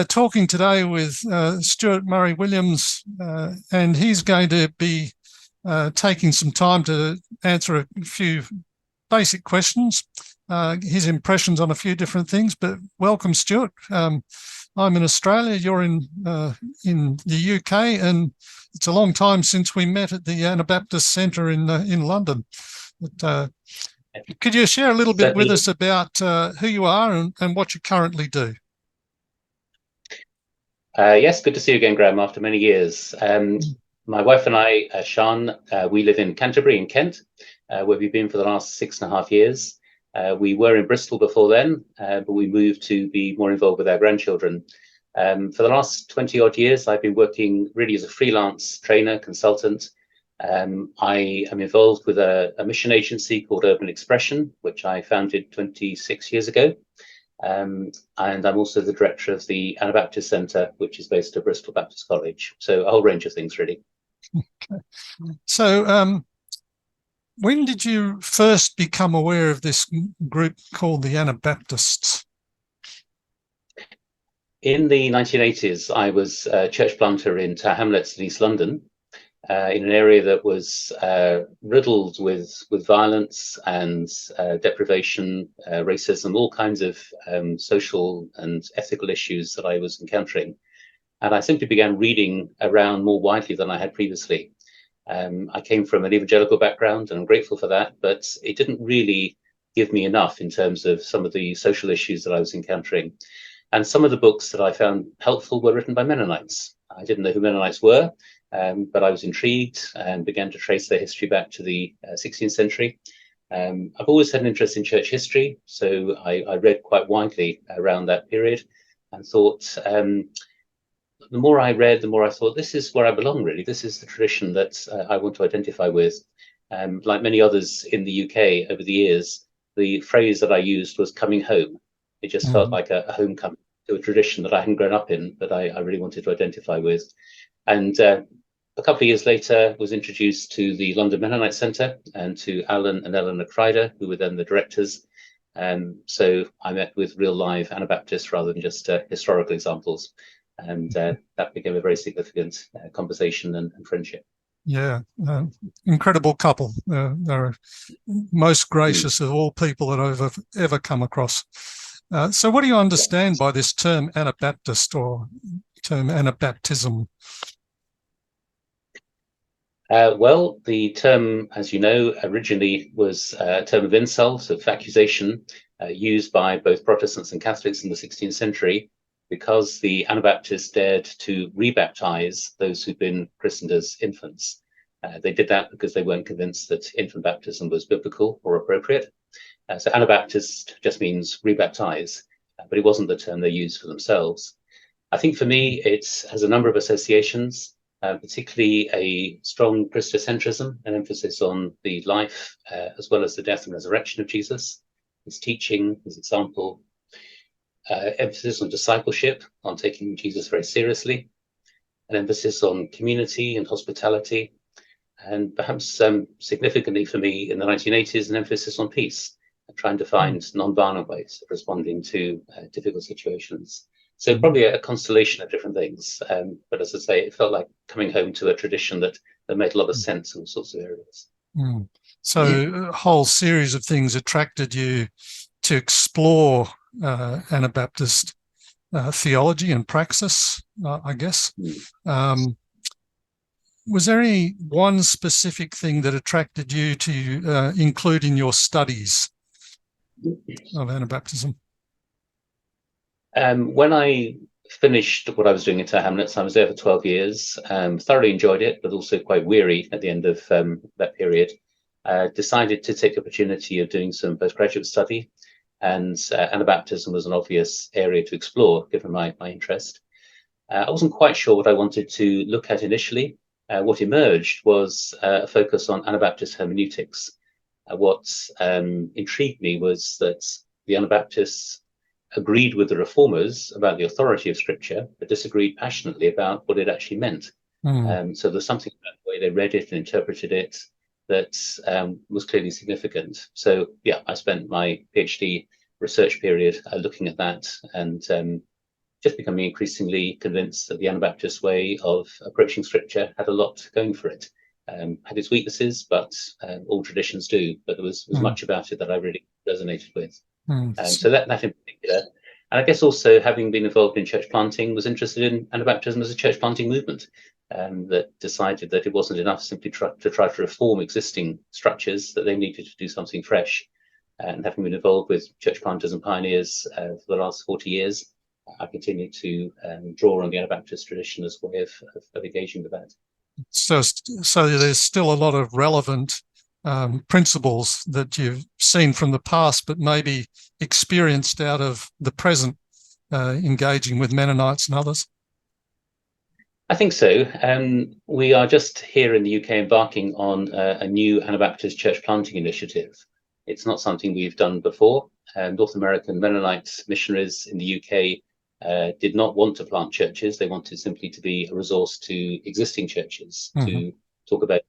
talking today with Stuart Murray-Williams, and he's going to be taking some time to answer a few basic questions, his impressions on a few different things. But welcome, Stuart. I'm in Australia, you're in the UK, and it's a long time since we met at the Anabaptist Centre in London. But, could you share a little bit with us about who you are and what you currently do? Yes, good to see you again, Graham, after many years. My wife and I, Sian, we live in Canterbury in Kent, where we've been for the last 6.5 years. We were in Bristol before then, but we moved to be more involved with our grandchildren. For the last 20 odd years, I've been working really as a freelance trainer, consultant. I am involved with a mission agency called Urban Expression, which I founded 26 years ago. And I'm also the director of the Anabaptist Centre, which is based at Bristol Baptist College. So a whole range of things, really. Okay. So when did you first become aware of this group called the Anabaptists? In the 1980s, I was a church planter in Tower Hamlets in East London, in an area that was riddled with violence and deprivation, racism, all kinds of social and ethical issues that I was encountering. And I simply began reading around more widely than I had previously. I came from an evangelical background, and I'm grateful for that, but it didn't really give me enough in terms of some of the social issues that I was encountering. And some of the books that I found helpful were written by Mennonites. I didn't know who Mennonites were, but I was intrigued and began to trace their history back to the 16th century. I've always had an interest in church history, so I read quite widely around that period and thought, the more I read, the more I thought, this is where I belong, really. This is the tradition that I want to identify with. Like many others in the UK over the years, the phrase that I used was coming home. It just felt like a homecoming to a tradition that I hadn't grown up in, but I really wanted to identify with. And a couple of years later, was introduced to the London Mennonite Centre and to Alan and Eleanor Crider, who were then the directors. So I met with real live Anabaptists rather than just historical examples. And that became a very significant conversation and friendship. Yeah, incredible couple. They're most gracious of all people that I've ever come across. So what do you understand by this term Anabaptist or term Anabaptism? Well, the term, as you know, originally was a term of insult, of accusation, used by both Protestants and Catholics in the 16th century, because the Anabaptists dared to rebaptize those who'd been christened as infants. They did that because they weren't convinced that infant baptism was biblical or appropriate. So Anabaptist just means rebaptize, but it wasn't the term they used for themselves. I think for me, it has a number of associations, particularly a strong Christocentrism, an emphasis on the life as well as the death and resurrection of Jesus, his teaching, his example, emphasis on discipleship, on taking Jesus very seriously, an emphasis on community and hospitality, and perhaps significantly for me in the 1980s, an emphasis on peace, trying to find non-violent ways of responding to difficult situations. So probably a constellation of different things. But as I say, it felt like coming home to a tradition that made a lot of sense in all sorts of areas. So a whole series of things attracted you to explore Anabaptist theology and praxis, I guess. Was there any one specific thing that attracted you to include in your studies of Anabaptism? When I finished what I was doing at Tower Hamlets, I was there for 12 years, thoroughly enjoyed it, but also quite weary at the end of that period. Decided to take the opportunity of doing some postgraduate study, and Anabaptism was an obvious area to explore, given my interest. I wasn't quite sure what I wanted to look at initially. What emerged was a focus on Anabaptist hermeneutics. What intrigued me was that the Anabaptists agreed with the reformers about the authority of Scripture, but disagreed passionately about what it actually meant. So there's something about the way they read it and interpreted it that was clearly significant. So yeah, I spent my PhD research period looking at that, and just becoming increasingly convinced that the Anabaptist way of approaching Scripture had a lot going for it. Had its weaknesses, but all traditions do. But there was much about it that I really resonated with. So that in particular. And I guess also, having been involved in church planting, was interested in Anabaptism as a church planting movement that decided that it wasn't enough simply to try to reform existing structures, that they needed to do something fresh. And having been involved with church planters and pioneers for the last 40 years, I continue to draw on the Anabaptist tradition as a way of engaging with that. So there's still a lot of relevant principles that you've seen from the past, but maybe experienced out of the present, engaging with Mennonites and others? I think so. We are just here in the UK embarking on a new Anabaptist church planting initiative. It's not something we've done before. North American Mennonite missionaries in the UK did not want to plant churches. They wanted simply to be a resource to existing churches, to talk about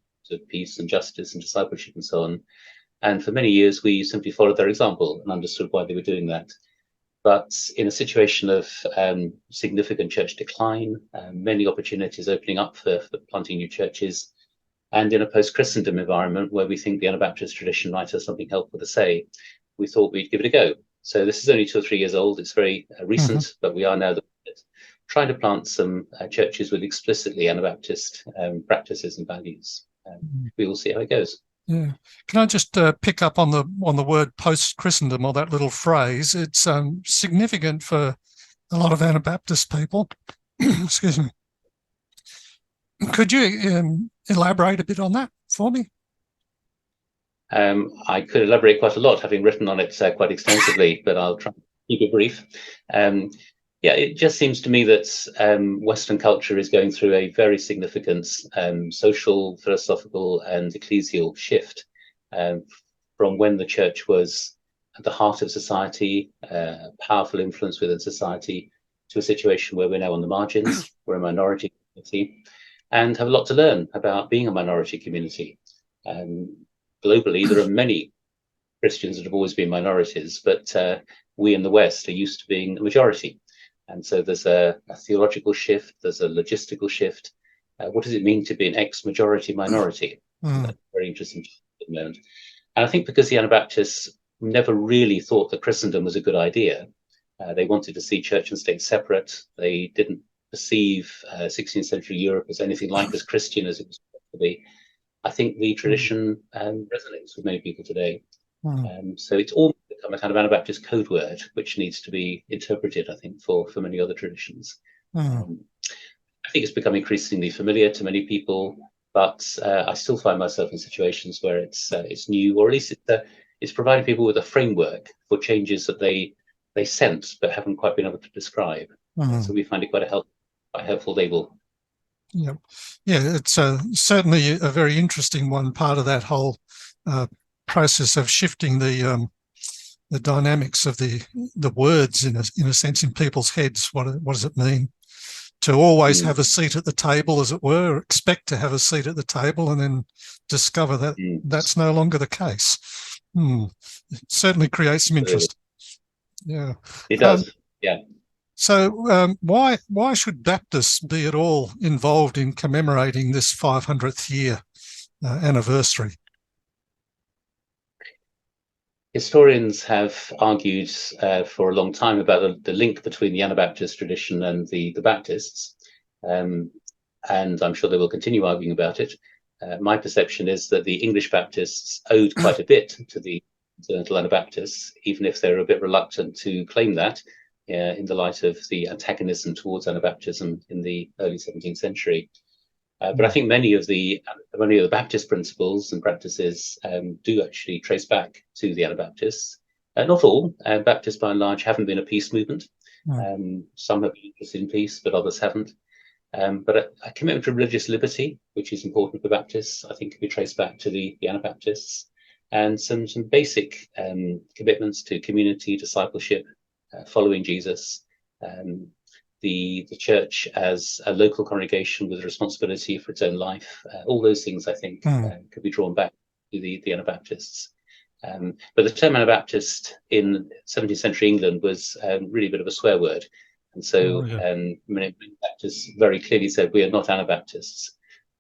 peace and justice and discipleship and so on. And for many years, we simply followed their example and understood why they were doing that. But in a situation of significant church decline, many opportunities opening up for planting new churches, and in a post-Christendom environment where we think the Anabaptist tradition might have something helpful to say, we thought we'd give it a go. So this is only 2 or 3 years old. It's very recent, but we are now trying to plant some churches with explicitly Anabaptist practices and values. We will see how it goes. Yeah. Can I just pick up on the word post-Christendom, or that little phrase? It's significant for a lot of Anabaptist people. Excuse me. Could you elaborate a bit on that for me? I could elaborate quite a lot, having written on it quite extensively, but I'll try to keep it brief. Yeah, it just seems to me that Western culture is going through a very significant social, philosophical, and ecclesial shift from when the church was at the heart of society, powerful influence within society, to a situation where we're now on the margins. We're a minority community and have a lot to learn about being a minority community. Globally, there are many Christians that have always been minorities, but we in the West are used to being a majority. And so there's a theological shift, there's a logistical shift. What does it mean to be an ex-majority minority? That's very interesting at the moment. And I think because the Anabaptists never really thought that Christendom was a good idea, they wanted to see church and state separate. They didn't perceive 16th century Europe as anything like as Christian as it was supposed to be. I think the tradition resonates with many people today. So it's all become a kind of Anabaptist code word, which needs to be interpreted, I think, for many other traditions. I think it's become increasingly familiar to many people, but I still find myself in situations where it's new, or at least it's providing people with a framework for changes that they sense but haven't quite been able to describe. So we find it quite a helpful label. Yeah, it's certainly a very interesting one, part of that whole process of shifting the dynamics of the words in a sense in people's heads. What does it mean to always have a seat at the table, as it were, expect to have a seat at the table, and then discover that that's no longer the case? It certainly creates some interest. Yeah, it does. Yeah. So why should Baptists be at all involved in commemorating this 500th year anniversary? Historians have argued for a long time about the link between the Anabaptist tradition and the Baptists, and I'm sure they will continue arguing about it. My perception is that the English Baptists owed quite a bit to the Continental Anabaptists, even if they're a bit reluctant to claim that in the light of the antagonism towards Anabaptism in the early 17th century. But I think many of the Baptist principles and practices do actually trace back to the Anabaptists. Not all. Baptists, by and large, haven't been a peace movement. Some have been interested in peace, but others haven't. But a commitment to religious liberty, which is important for Baptists, I think can be traced back to the Anabaptists, and some basic commitments to community, discipleship, following Jesus, the church as a local congregation with responsibility for its own life. All those things, I think, could be drawn back to the Anabaptists. But the term Anabaptist in 17th century England was really a bit of a swear word. And so many Baptists very clearly said, we are not Anabaptists,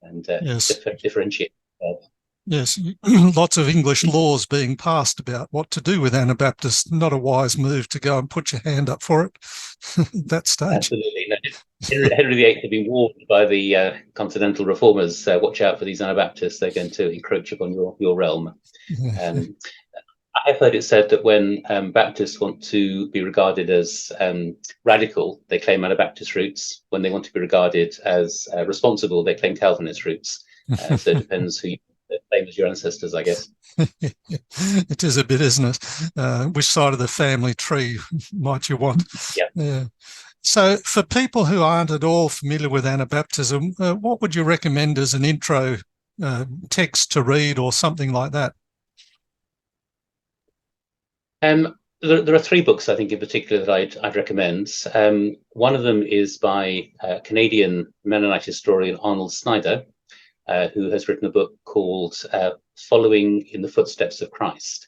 and differentiate. Yes, lots of English laws being passed about what to do with Anabaptists. Not a wise move to go and put your hand up for it at that stage. Absolutely. No, Henry VIII had been warned by the continental reformers, watch out for these Anabaptists, they're going to encroach upon your realm. I have heard it said that when Baptists want to be regarded as radical, they claim Anabaptist roots. When they want to be regarded as responsible, they claim Calvinist roots. So it depends who you claim as your ancestors, I guess. It is a bit, isn't it? Which side of the family tree might you want? Yeah. So for people who aren't at all familiar with Anabaptism, what would you recommend as an intro text to read or something like that? There are three books, I think, in particular that I'd recommend. One of them is by Canadian Mennonite historian Arnold Snyder, who has written a book called Following in the Footsteps of Christ,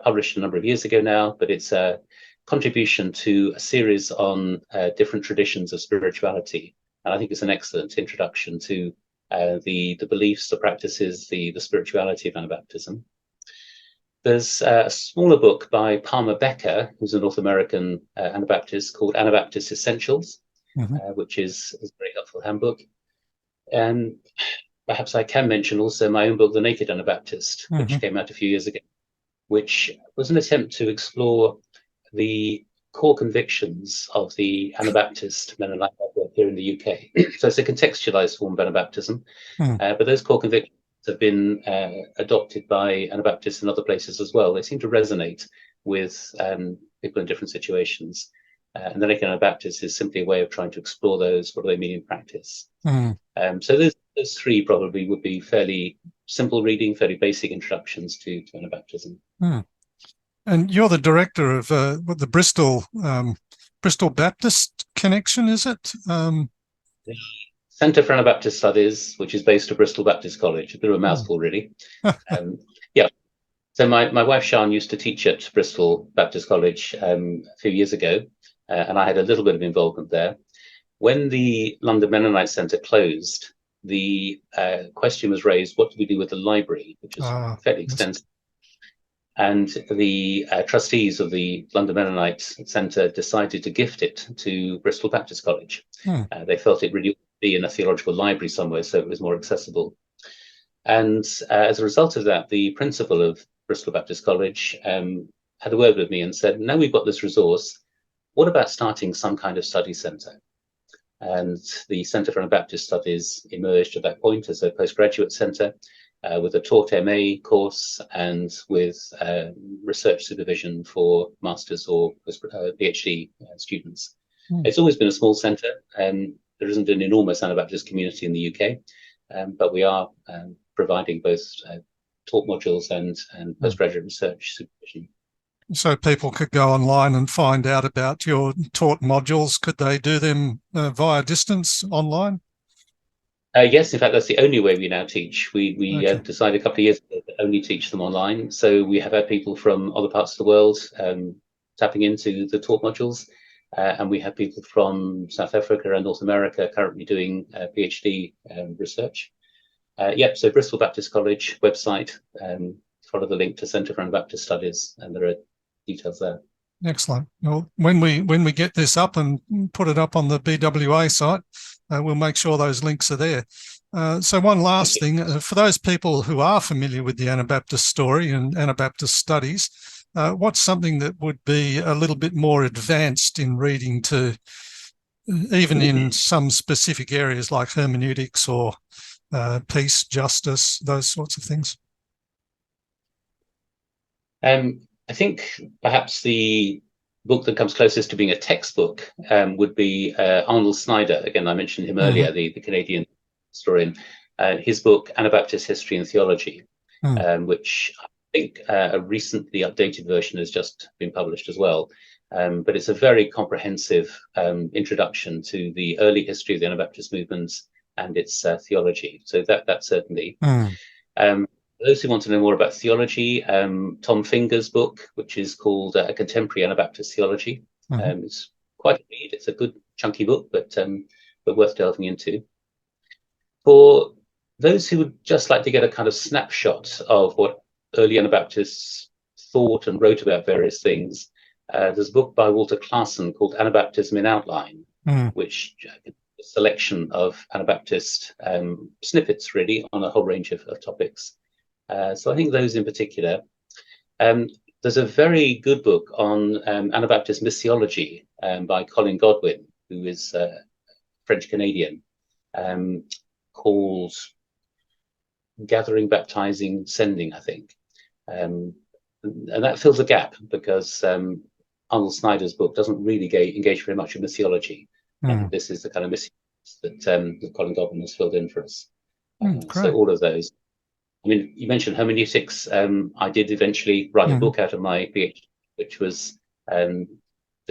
published a number of years ago now, but it's a contribution to a series on different traditions of spirituality. And I think it's an excellent introduction to the beliefs, the practices, the spirituality of Anabaptism. There's a smaller book by Palmer Becker, who's a North American Anabaptist, called Anabaptist Essentials, which is a very helpful handbook. And perhaps I can mention also my own book, The Naked Anabaptist, which came out a few years ago, which was an attempt to explore the core convictions of the Anabaptist Mennonite network here in the UK. So it's a contextualized form of Anabaptism, but those core convictions have been adopted by Anabaptists in other places as well. They seem to resonate with people in different situations. And the Naked Anabaptist is simply a way of trying to explore those. What do they mean in practice? So those three probably would be fairly simple reading, fairly basic introductions to Anabaptism. And you're the director of the Bristol Baptist Connection, is it? The Centre for Anabaptist Studies, which is based at Bristol Baptist College. A bit of a mouthful, really. So my wife Sian used to teach at Bristol Baptist College a few years ago, and I had a little bit of involvement there. When the London Mennonite Centre closed, the question was raised, what do we do with the library, which is fairly extensive? And the trustees of the London Mennonite Centre decided to gift it to Bristol Baptist College. They felt it really ought to be in a theological library somewhere, so it was more accessible. And as a result of that, the principal of Bristol Baptist College had a word with me and said, now we've got this resource, what about starting some kind of study centre? And the Centre for Anabaptist Studies emerged at that point as a postgraduate centre with a taught MA course and with research supervision for master's or PhD students. It's always been a small centre, and there isn't an enormous Anabaptist community in the UK, but we are providing both taught modules and postgraduate research supervision. So people could go online and find out about your taught modules. Could they do them via distance online? Yes, in fact, that's the only way we now teach. We decided a couple of years ago to only teach them online. So we have had people from other parts of the world tapping into the taught modules. And we have people from South Africa and North America currently doing PhD research. So Bristol Baptist College website, follow the link to Centre for Anabaptist Studies, and there are details there. Excellent. Well, when we get this up and put it up on the BWA site, we'll make sure those links are there. So one last thing, for those people who are familiar with the Anabaptist story and Anabaptist studies, what's something that would be a little bit more advanced in reading to, even in some specific areas like hermeneutics or peace, justice, those sorts of things? I think perhaps the book that comes closest to being a textbook would be Arnold Snyder. Again, I mentioned him earlier, the Canadian historian. His book, Anabaptist History and Theology, which I think a recently updated version has just been published as well. But it's a very comprehensive introduction to the early history of the Anabaptist movement and its theology. So that certainly. For those who want to know more about theology, Tom Finger's book, which is called A Contemporary Anabaptist Theology, is quite a read. It's a good chunky book, but worth delving into. For those who would just like to get a kind of snapshot of what early Anabaptists thought and wrote about various things, there's a book by Walter Classen called Anabaptism in Outline, which is a selection of Anabaptist snippets, really, on a whole range of topics. So I think those in particular. There's a very good book on Anabaptist missiology by Colin Godwin, who is French-Canadian, called Gathering, Baptizing, Sending, I think. And that fills a gap because Arnold Snyder's book doesn't really engage very much in missiology. And this is the kind of missiology that Colin Godwin has filled in for us. So all of those. I mean, you mentioned hermeneutics. I did eventually write a book out of my PhD, which was the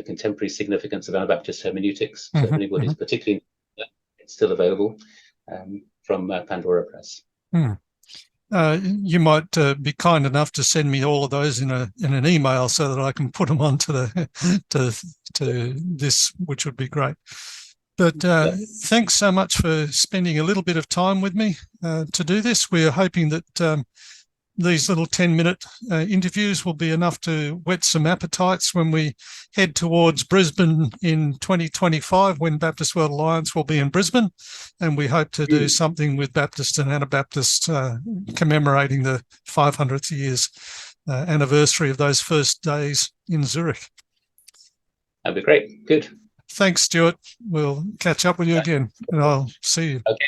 contemporary significance of Anabaptist hermeneutics. So if anybody's particularly, it's still available from Pandora Press. You might be kind enough to send me all of those in an email so that I can put them onto to this, which would be great. But thanks so much for spending a little bit of time with me to do this. We're hoping that these little 10-minute interviews will be enough to whet some appetites when we head towards Brisbane in 2025, when Baptist World Alliance will be in Brisbane. And we hope to do something with Baptist and Anabaptist commemorating the 500th years anniversary of those first days in Zurich. That'd be great. Good. Thanks, Stuart. We'll catch up with you again, and I'll see you. Okay.